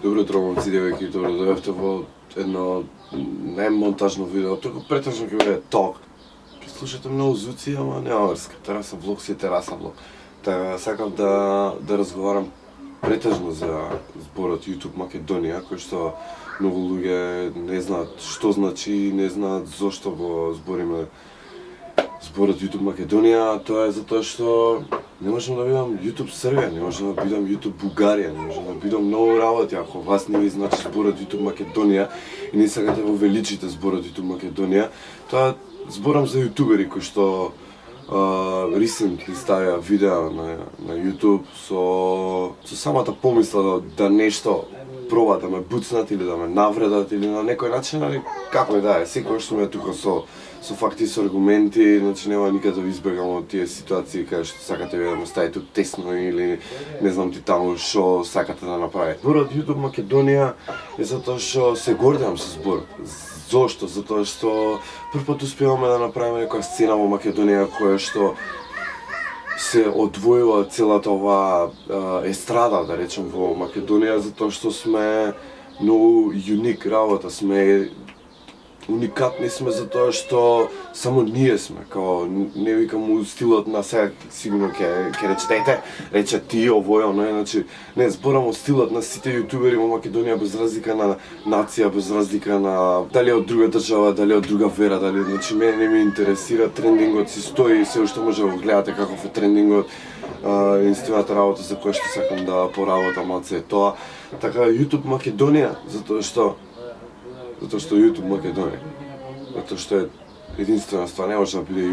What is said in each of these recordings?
Добро утро, момци, девојки, добро дојавте во едно најмонтажно видео, туку претежно ќе биде ток. Ќе слушате многу звуци, ама нема врска. Тераса влог си е тераса влог. Така сакав да разговарам претежно за зборот YouTube Македонија, кој што многу луѓе не знаат што значи, не знаат зошто го збориме зборот YouTube Македонија. Тоа е затоа што не можам да видам YouTube Србија, не можам да видам YouTube Бугарија, не можам да видам многу работи ако вас не ви значи зборот YouTube Македонија и не сакате да увеличите зборот YouTube Македонија. Тоа зборам за јутубери кои што recently ставија видео на YouTube со самата помисла да нешто пробаат да ме буцнат или да ме навредат или на некој начин, али како и да е, секој што ме тука со факти, со аргументи, значи нема никаде да избегам од тие ситуации каде што сакате да ме ставите тесно или не знам ти таму што сакате да направите. Зборот YouTube Македонија е затоа што се гордеам со зборот. Зошто? Затоа што првпат успеваме да направиме некоја сцена во Македонија која што се одвоила целата оваа естрада, да речем, во Македонија, затоа што сме многу юник работа, сме уникатни сме затоа што само ние сме, као не викам у стилот на сега сигурно ќе речете, рече ти овој оној, значи не зборам од стилот на сите јутубери во Македонија без разлика на нација, без разлика на дали од друга држава, дали од друга вера, дали, значи мене не ме интересира, трендингот си стои и се уште може да го гледате каков е трендингот. Единствената работа за која што сакам да поработам малце е тоа. Така YouTube Македонија, затоа што YouTube Македонија, затоа што е единствена ствар, не може да биде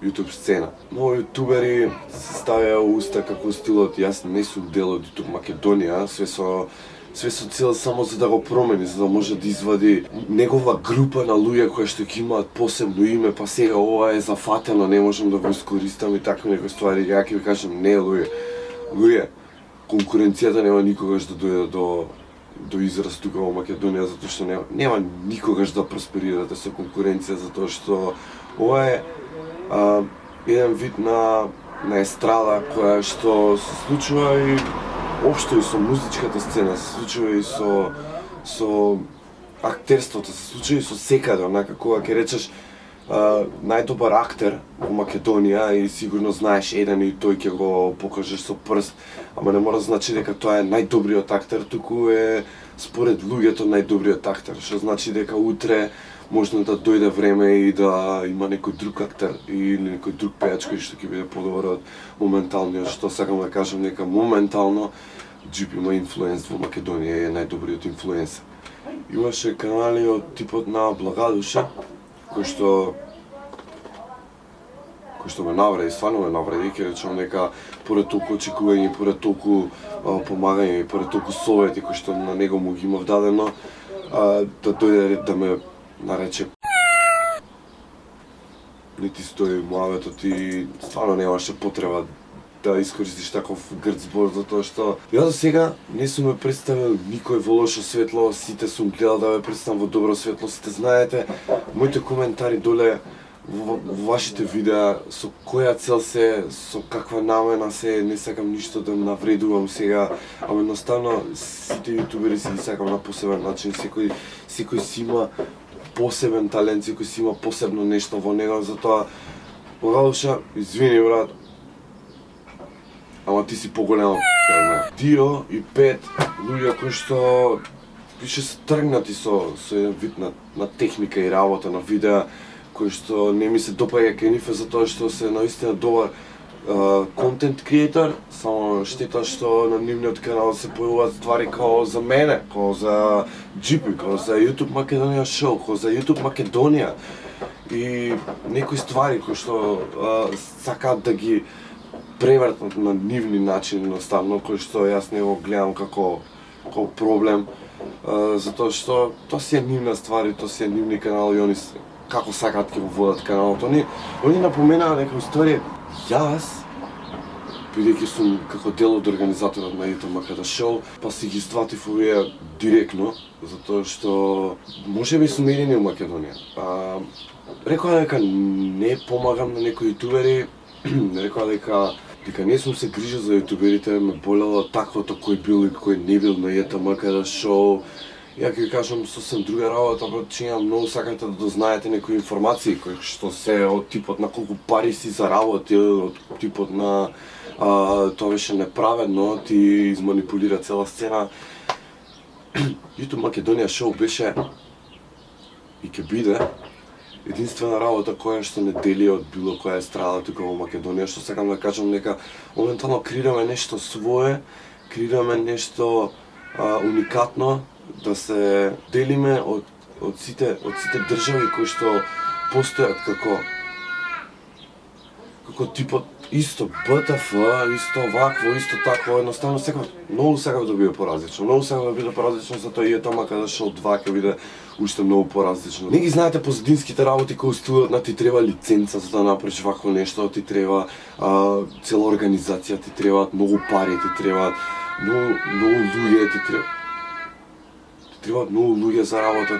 YouTube сцена. Многу јутубери се ставија уста како стилот, јас не сум дел од YouTube Македонија, све со цел само за да го промени, за да може да извади негова група на луѓе кои што ќе имаат посебно име, па сега ова е зафатено, не можам да го искористам и такви некои ствари. Ја ќе ви кажам, не луѓе, конкуренцијата нема никогаш да дојде до израз тука во Македонија, затоа што нема никогаш да просперирате со конкуренција, затоа што ова е еден вид на естрада која што се случува и општо и со музичката сцена, се случува и со актерството, се случува и со секаде, онака кога ќе речеш најдобар актер во Македонија и сигурно знаеш еден и тој ќе го покажеш со прст, ама не мора да значи дека тоа е најдобриот актер, туку е според луѓето најдобриот актер, што значи дека утре можно да дојде време и да има некој друг актер или некој друг пејач кој што ќе биде подобар од моменталниот, што сакам да кажам дека моментално Джипи има инфлуенс во Македонија, е најдобриот инфлуенсер. Имаше канали од типот на Благадуша, кој што ме навреди, стварно ме навреди, ќе речам дека поред толку очекување, поред толку помагање, поред толку совети кои што на него му ги имав дадено, да дојде ред да ме нарече не ти стои муаветот и стварно немаше потреба да искористиш таков грд збор, затоа што ја до сега не сум ме представил никој во лошо светло, сите сум гледал да ме представам во добро светло, сите знаете моите коментари доле во вашите видеа, со која цел се, со каква намена се, не сакам ништо да навредувам сега, ама едноставно сите јутубери си ги сакам на посебен начин, секој си има посебен талент, секој си има посебно нешто во него, затоа Благадуша, извини брат, ама ти си поголема од мене. Дио и Пет, луѓе кои што више се тргнати со еден вид на техника и работа на видеа, кој што не ми се допаѓа кај нив затоа што се наистина добар контент креатор, само штета што на нивниот канал се појавуваат ствари као за мене, као за Джипи, као за YouTube Македонија шоу, као за YouTube Македонија и некои ствари кои што сакаат да ги превртнат на нивни начини едноставно, кои што јас не го гледам како проблем, затоа што тоа си е нивна ствар и тоа си е нивни канал и они како сакаат ќе го водат каналот. Они напоменаа дека уствари јас, бидејќи сум како дел од организаторот на YouTube Македонија шоу, па си ги сватив овие директно, затоа што можеби сум едини во Македонија. Рекоа дека не помагам на некои јутубери, рекоа дека дека не сум се грижил за јутуберите, ме болело таквото кој бил и кој не бил на ЕТМ каде шоу. Ја ќе ви кажам сосем друга работа, брат, че имам многу сакате да дознаете некои информации кои што се од типот на колку пари си заработил, од типот на тоа беше неправедно, ти изманипулира цела сцена. YouTube Македонија шоу беше и ќе биде единствена работа која што не дели од било која страна тука во Македонија, што сакам да кажам дека моментално креираме нешто свое, креираме нешто уникатно, да се делиме од сите држави кои што постојат како типот исто БТФ, исто вакво, исто такво, едноставно многу сакав да биде поразлично. Многу сакав да биде поразлично, затоа и ЕТМ каде шоу 2 ќе биде уште многу поразлично. Не ги знаете позадинските работи кои студиот на ти треба лиценца за да направиш вакво нешто, ти треба цела организација, ти требаат многу пари, ти требаат многу луѓе, ти требаат многу луѓе за работа.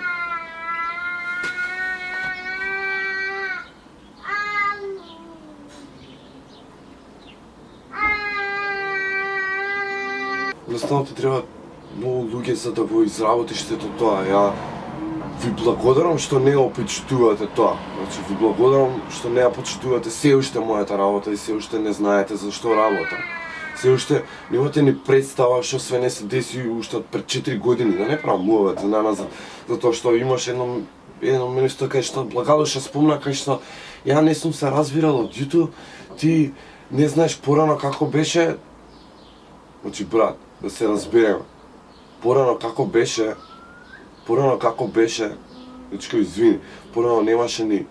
Едноставно ти треба многу луѓе за да го изработиш сето тоа. Ја ви благодарам што не опичтувате тоа. Значи ви благодарам што не ја почитувате се уште мојата работа и се уште не знаете за што работам. Се уште немате ни представа што све не се деси уште пред 4 години, да не правам муавет за наназад, затоа што имаш едно место кај што Благодоша спомна, кај што ја не сум се разбирал од YouTube, ти не знаеш порано како беше. Значи брат, да се разбереме. Порано како беше, дечко извини, порано немаше ни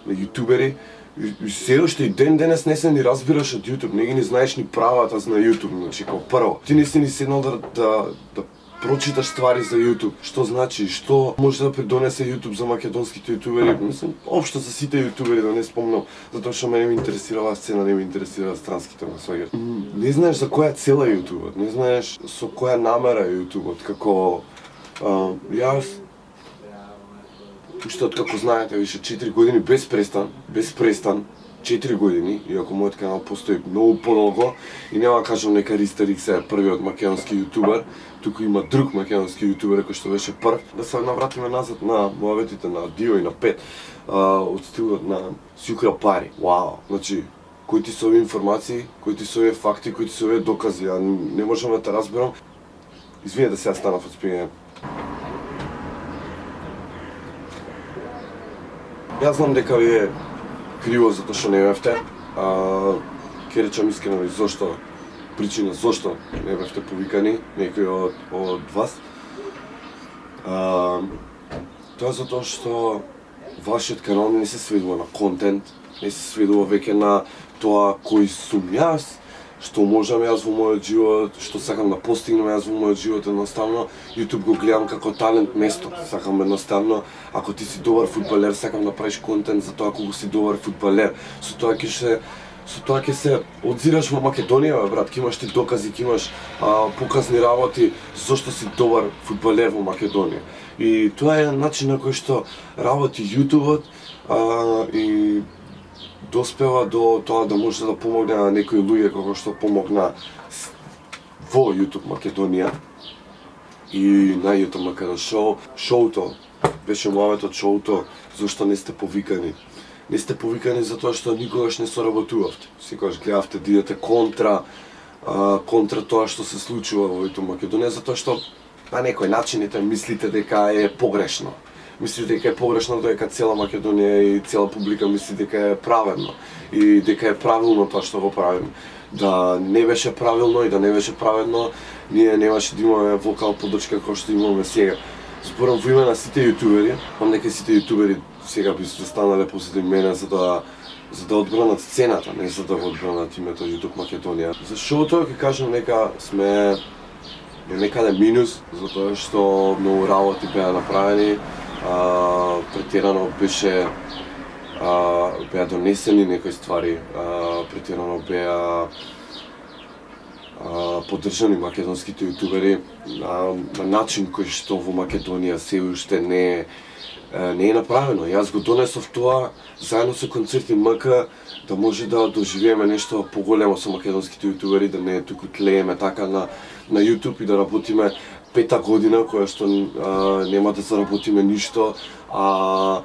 јутубери, и се уште и ден денес не се ни разбираш од YouTube, не ги ни знаеш ни правата на YouTube, значи како прво. Ти не си ни седнал да прочиташ ствари за YouTube, што значи, што може да придонесе YouTube за македонските јутубери, мислам, општо за сите јутубери, да не спомнам, затоа што мене ми интересирала сцена, не ми интересира странските ме сваѓаш. Не знаеш за која цела јутубот, не знаеш со која намера јутубот, како јас уште откако знаете више 4 години без престан, 4 години, иако мојот канал постои многу подолго и нема да кажам дека Ристер Икс е првиот македонски јутубер, туку има друг македонски јутубер кој што беше прв. Да се навратиме назад на муаветите на Дио и на Пет, од стилот на Сјукра пари. Вау, значи кои ти се овие информации, кои ти се овие факти, кои ти се овие докази, ја не можам да те разберам. Извини да сега станав од спиење. Јас знам дека ви е криво затоа што не бевте. Ќе речам искрено и зошто, причина зошто не бевте повикани некои од вас. Тоа е затоа што вашиот канал не се сведува на контент, не се сведува веќе на тоа кој сум јас, што можам јас во мојот живот, што сакам да постигнам јас во мојот живот. Едноставно YouTube го гледам како талент место. Сакам едноставно, ако ти си добар фудбалер, сакам да правиш контент за тоа колку си добар фудбалер. Со тоа ќе се одзираш во Македонија, брат, ќе имаш ти докази, ќе имаш показни работи зошто си добар фудбалер во Македонија. И тоа е начин на кој што работи YouTube-от и доспева до тоа да може да помогне на некои луѓе како што помогна во YouTube Македонија и на YouTube каде шоуто беше муаветот шоуто зошто не сте повикани. Не сте повикани затоа што никогаш не соработувавте. Секогаш гледавте да идете контра тоа што се случува во YouTube Македонија, затоа што на некој начините мислите дека е погрешно. Мислите дека е погрешно, дека цела Македонија и цела публика мисли дека е праведно и дека е правилно тоа што го правиме. Да не беше правилно и да не беше праведно, ние немаше да имаме вокал поддршка како што имаме сега. Зборам во име на сите јутубери, знам дека сите јутубери сега би се станале посети мене за да одбранат сцената, не за да одбранат името YouTube Македонија. За шоуто ќе кажам дека сме некаде минус, затоа што многу работи беа направени, претерано беа донесени некои ствари, претерано беа поддржани македонските јутубери на начин кој што во Македонија се уште не е направено. Јас го донесов тоа заедно со Концерти МК да може да доживееме нешто поголемо со македонските јутубери, да не туку тлееме така на YouTube и да работиме 5-та година која што нема да заработиме ништо, а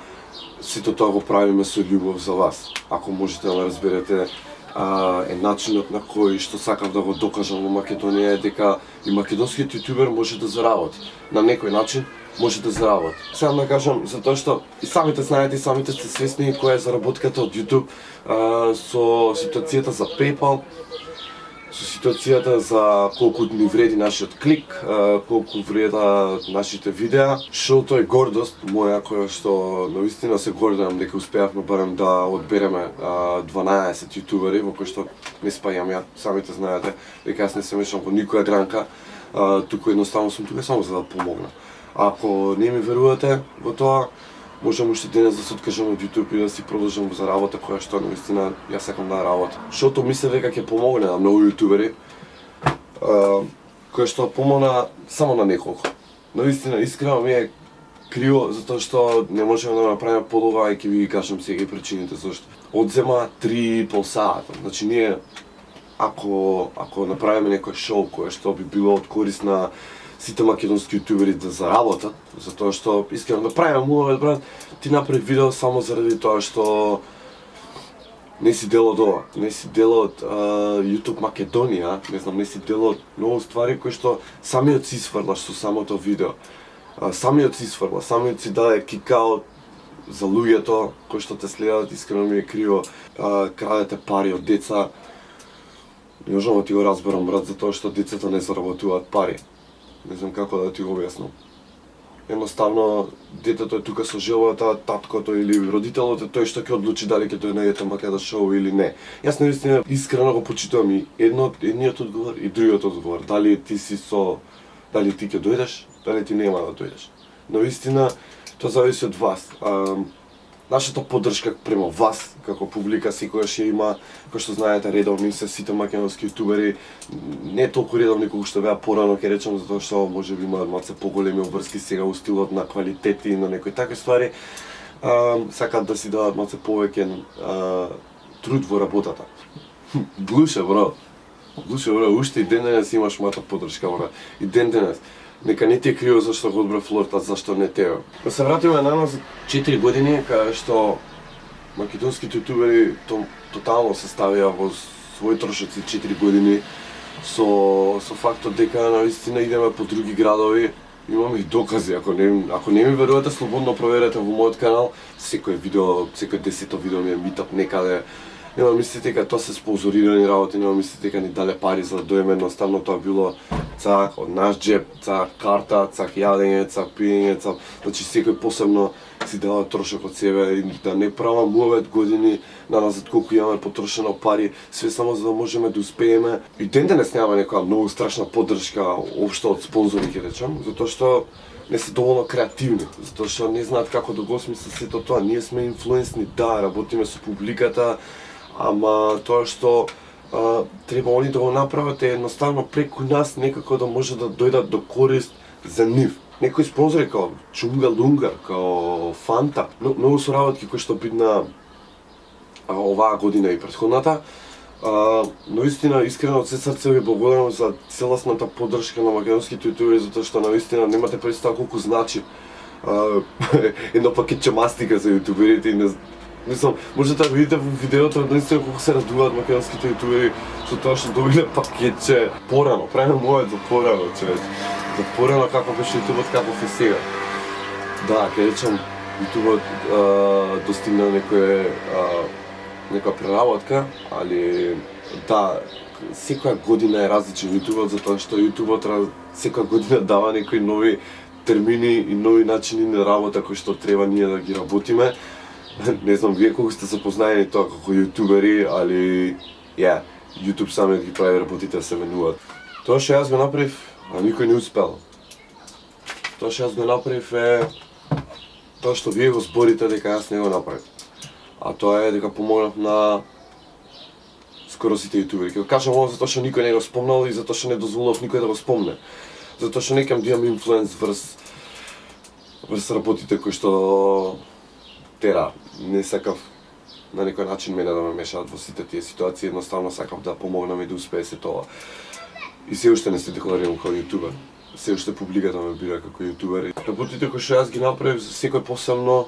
сето тоа го правиме со љубов за вас. Ако можете да ме разберете, начинот на кој што сакав да го докажам во Македонија е дека и македонскиот јутубер може да заработи. На некој начин може да заработи. Сега да кажам, затоа што и самите знаете, и самите сте свесни која е заработката од YouTube со ситуацијата за PayPal, со ситуацијата за колку ни вреди нашиот клик, колку вреда нашите видеа. Шоуто е гордост моја која што навистина се гордам дека успеавме барем да одбереме 12 јутубери во кои што не спајам ја. Самите знаете дека јас не се мешам во никоја гранка, туку едноставно сум тука само за да помогнам. Ако не ми верувате во тоа, можам уште денес да се откажам од YouTube и да си продолжам за работа која што навистина јас сакам да работам. Шото мислев дека ќе помогне на многу јутубери, која што помогна само на неколку. Навистина искрено ми е криво затоа што не можеме да направиме подобро, и ќе ви кажам сега и причините зашто. Одзема 3,5 сата. Значи ние ако направиме некој шоу кое што би било од корист на сите македонски јутубери да заработат, затоа што искрено да правиме мувавет, брат, ти направи видео само заради тоа што не си дел од ова, не си дел од YouTube Македонија, не знам, не си дел од многу ствари кои што самиот си сврлаш со самото видео. Самиот си сврла, самиот си даде кикаут за луѓето кои што те следат, искрено ми е криво, крадете пари од деца. Не можам да ти го разберам, брат, затоа што децата не заработуваат пари. Не знам како да ти го објаснам. Едноставно, детето е тука со желбата, таткото или родителот е тој што ќе одлучи дали ќе дојде на ете Македа шоу или не. Јас наистина искрено го почитувам и едниот одговор и другиот одговор. Дали ти ќе дојдеш, дали ти нема да дојдеш. Но вистина, тоа зависи од вас. Нашата поддршка према вас, како публика, секојаш ја има, кој што знаете, редовни се сите македонски јутубери, не толку редовни колку што беа порано, ќе речам, затоа што може би имаат малце поголеми обврски сега у стилот на квалитети и на некои такви ствари, сакаат да си дадат малце повеќе труд во работата. Глуше, бро, уште и ден денес имаш мојата поддршка, бро, и ден денес. Нека не ти е криво зашто го одбрав флорта, зашто не тебе. Да се вратиме на нас 4 години, каде што македонските јутубери тотално се ставија во своји трошоци 4 години со фактот дека наистина идеме по други градови. Имам и докази, ако не ми верувате, слободно проверете во мојот канал. Секој 10-то видео ми е митап некаде. Нема мислите дека тоа се спонзорирани работи, нема мислите дека ни дале пари за да дојме, едноставно тоа било цак од наш джеб, цак карта, цак јадење, цак пиење, цак... Значи секој посебно си дава трошок од себе и да не правам мувавет години назад колку имаме потрошено пари, све само за да можеме да успееме. И ден денес немаме некоја многу страшна поддршка општо од спонзори, ќе речам, затоа што не се доволно креативни, затоа што не знаат како да го смислат сето тоа. Ние сме инфлуенсни, да, работиме со публиката, ама тоа што треба они да го направат е едноставно преку нас некако да може да дојдат до корист за нив. Некои спонзори као Чунга Лунга, као Фанта, многу соработки кои што бидна оваа година и претходната, но истина, искрено од се срце ви благодарам за целосната поддршка на македонските јутубери, затоа што наистина немате представа колку значи едно пакетче мастика за јутуберите и мислам, можете да видите во видеото наистина колку се радуваат македонските јутубери со тоа што добиле пакетче порано, правиме мојот за порано, човече. За порано како беше јутубот, каков е сега. Да, ќе речам, јутубот достигна некоја преработка, али да, секоја година е различен јутубот, затоа што јутубот секоја година дава некои нови термини и нови начини на работа кои што треба ние да ги работиме. Не знам вие колку сте запознаени тоа како јутубери, али YouTube самиот ги прави работите да се менуваат. Тоа што јас го направив, а никој не успел. Тоа што јас го направив е тоа што вие го зборите дека јас не го направив. А тоа е дека помогнав на скоро сите јутубери. Ќе кажам ова затоа што никој не го спомнал и затоа што не дозволав никој да го спомне. Затоа што некам да имам инфлуенс врз работите кои што тера. Не сакав на некој начин мене да ме мешаат во сите тие ситуации, едноставно сакав да помогнам и да успее се тоа. И се уште не се декларирам како јутубер. Се уште публиката ме бира како јутубер. Работите кои што јас ги направив за секој посебно,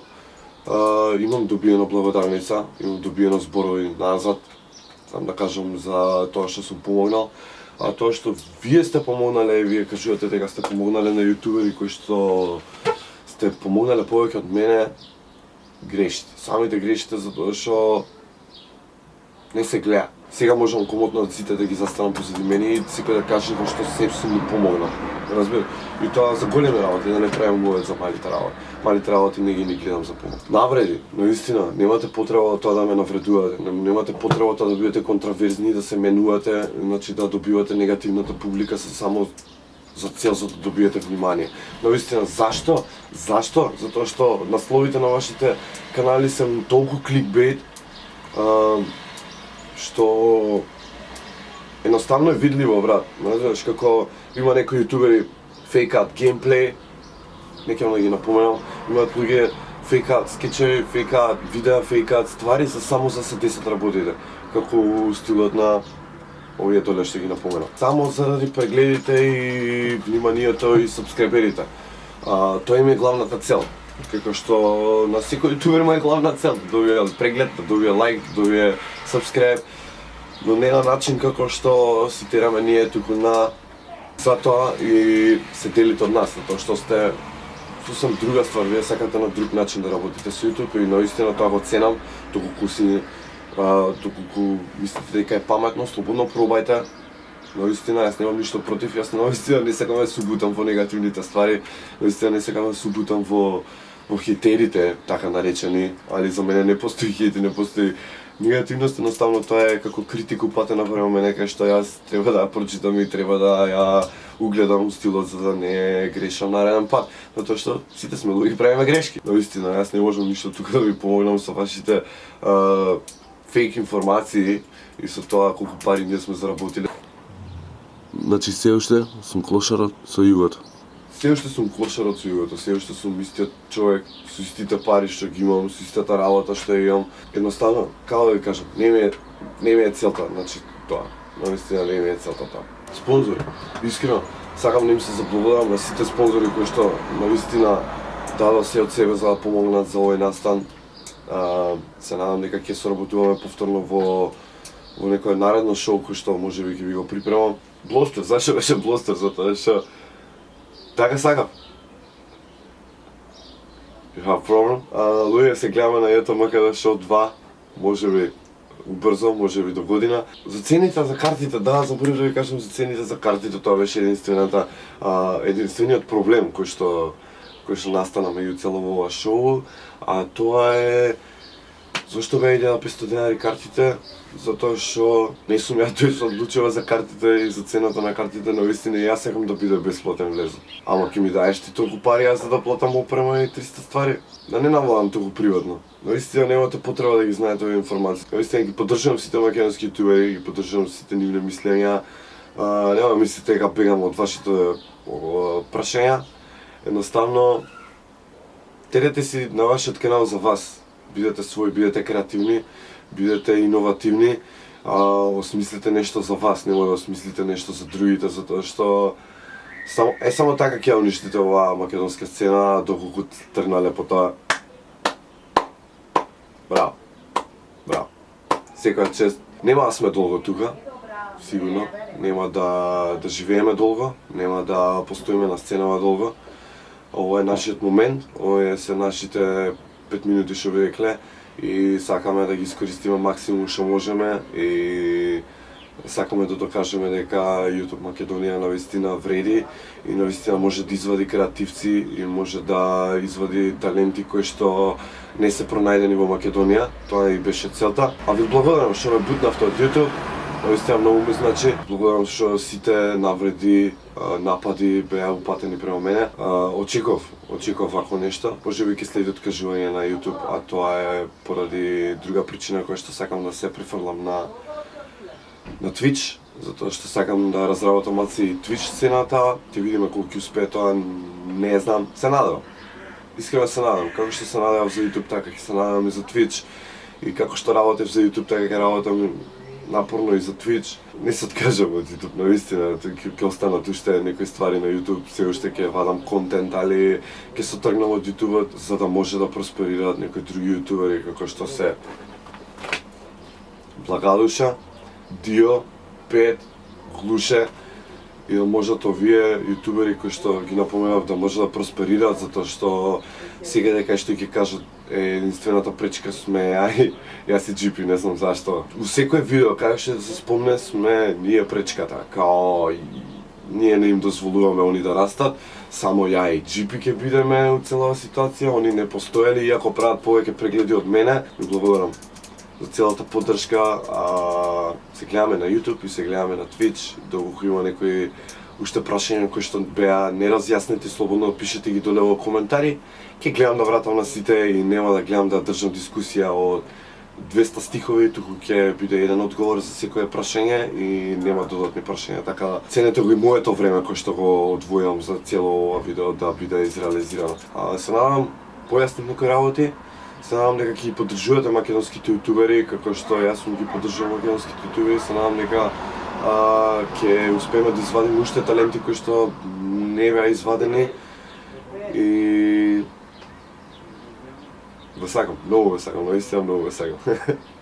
имам добиено благодарница, имам добиено зборови назад, сам да кажам за тоа што сум помогнал, а тоа што вие сте помогнале, вие кажувате дека сте помогнале на јутубери кои што сте помогнале повеќе од мене, грешите. Самите грешите затоа што не се гледа. Сега можам комотно од сите да ги застанам позади мене и секој да каже во што се сум ми помогнал. Разбира? И тоа за големи работи, да не правим мовет за малите работи. Малите работи не ги гледам за помог. Навреди, наистина, немате потреба тоа да ме навредувате, немате потреба тоа да бидете контраверзни, да се менувате, значи да добивате негативната публика само за цел за да добиете внимание. Наистина, зашто? Зашто? Затоа што насловите на вашите канали се толку кликбейт, што едноставно е видливо, брат. Знаеш, како има некои јутубери фейкаат геймплей, не ќе да ги напоменам, имаат луѓе фейкаат скечеви, фейкаат видеа, фейкаат ствари само за се 10 работите, како стилот на овие доле што ги напоменам. Само заради прегледите и вниманието и сабскрайберите. Тоа им е главната цел. Како што на секој јутубер има главна цел, да добие преглед, да добие лайк, да добие сабскрайб, но не на начин како што си тераме ние туку на затоа и се делите од нас, затоа што сте сосем друга ствар, вие сакате на друг начин да работите со YouTube и наистина тоа го ценам, доколку мислите дека е паметно, слободно пробајте. Наистина, јас немам ништо против, јас наистина не сакам да се убутам во негативните ствари, наистина не сакам да се убутам во хейтерите, така наречени, али за мене не постои хейт, не постои негативност, едноставно тоа е како критика упатена према мене, кај што јас треба да ја прочитам и треба да ја угледам стилот за да не грешам нареден пат, затоа што сите сме луѓе, правиме грешки. Наистина, јас не можам ништо тука да ви помогнам со вашите фейк информации и со тоа колку пари ние сме заработиле. Значи се уште сум клошарот со југото. Се уште сум клошарот со југото, се уште сум истиот човек, со истите пари што ги имам, со истата работа што ја имам. Едноставно, како да ви кажам, не ми е целта, значи тоа. Наистина не ми е целта тоа. Спонзори, искрено, сакам да им се заблагодарам на сите спонзори кои што наистина дадоа се од себе за да помогнат за овој настан. Се надам дека ќе соработуваме повторно во некој наредно шоу кој што можеби ќе ви го припремам. Блостер, зашто беше блостер? Затоа што така сакам. You have problem? Луѓе, се гледаме на Ето МКД шоу 2, можеби убрзо, можеби до година. За цените за картите, да, заборив да ви кажам за цените за картите, тоа беше единствениот проблем кој што настана меѓу цело ова шоу, а тоа е зашто беа 1500 денари картите, затоа што не сум ја тој што одлучува за картите и за цената на картите, но вистина јас сакам да биде бесплатен влез. Ама ќе ми даеш ти толку пари јас за да платам опрема и 300 ствари? Да не навладам толку приватно. Наистина немате потреба да ги знаете овие информации. Наистина ги поддржувам сите македонски јутубери, ги поддржувам сите нивни мислења. Нема мислите дека бегам од вашите прашања. Едноставно терете си на вашиот канал за вас. Бидете своји, бидете креативни, бидете иновативни, осмислите нешто за вас, немој да осмислите нешто за другите, затоа што само така ќе уништите оваа македонска сцена, доколку тргна лепота. Браво. Браво. Секоја чест. Нема да сме долго тука, сигурно. Нема да живееме долго, нема да постоиме на сценава долго. Ова е нашиот момент, ова се нашите 5 минути што ви рекле и сакаме да ги искористиме максимум што можеме и сакаме да докажеме дека YouTube Македонија навистина вреди и навистина може да извади креативци и може да извади таленти кои што не се пронајдени во Македонија. Тоа и беше целта. А ви благодарам што ме бутнавте од YouTube. Навистина многу ми значи. Благодарам што сите навреди, напади беа упатени према мене. Очеков вакво нешто. Можеби ќе следи откажување на YouTube, а тоа е поради друга причина која што сакам да се префрлам на на Twitch, затоа што сакам да разработам малце и Twitch сцената, ќе видиме колку ќе успее тоа, не знам, се надевам. Искрено се надевам, како што се надевам за YouTube, така ќе се надевам и за Twitch. И како што работев за YouTube, така ќе работам напорно и за Twitch. Не се откажам од YouTube, наистина, ќе останат уште некои ствари на YouTube, се уште ќе вадам контент, али ќе се тргнам од YouTube за да може да просперираат некои други јутубери како што се Благадуша, Дио, Пет, Глуше, и да можат овие јутубери кои што ги напоменав да може да просперираат, затоа што сега дека што ќе кажат единствената пречка сме јас и GP, не знам зашто. У секој видео кај што да се спомне сме ние пречката, као ние не им дозволуваме они да растат, само ја и GP ќе бидеме у целава ситуација, они не постоеле иако прават повеќе прегледи од мене. Ви благодарам за целата поддршка, се гледаме на YouTube и се гледаме на Twitch, доколку има некои уште прашања кои што беа неразјаснети, слободно пишете ги доле во коментари. Ќе гледам да вратам на сите и нема да гледам да држам дискусија од 200 стихови, туку ќе биде еден одговор за секое прашање и нема додатни прашања, така ценете го и моето време кој што го одвојам за цело ова видео да биде изреализирано. Се надам појаснив некои работи. Се надам дека ќе ги поддржувате македонските јутубери, како што јас сум ги поддржувам македонските јутубери. Се надам дека ќе успееме да извадиме уште таленти кои што не беа извадени. И ве сакам, многу ве сакам, наистина многу ве сакам.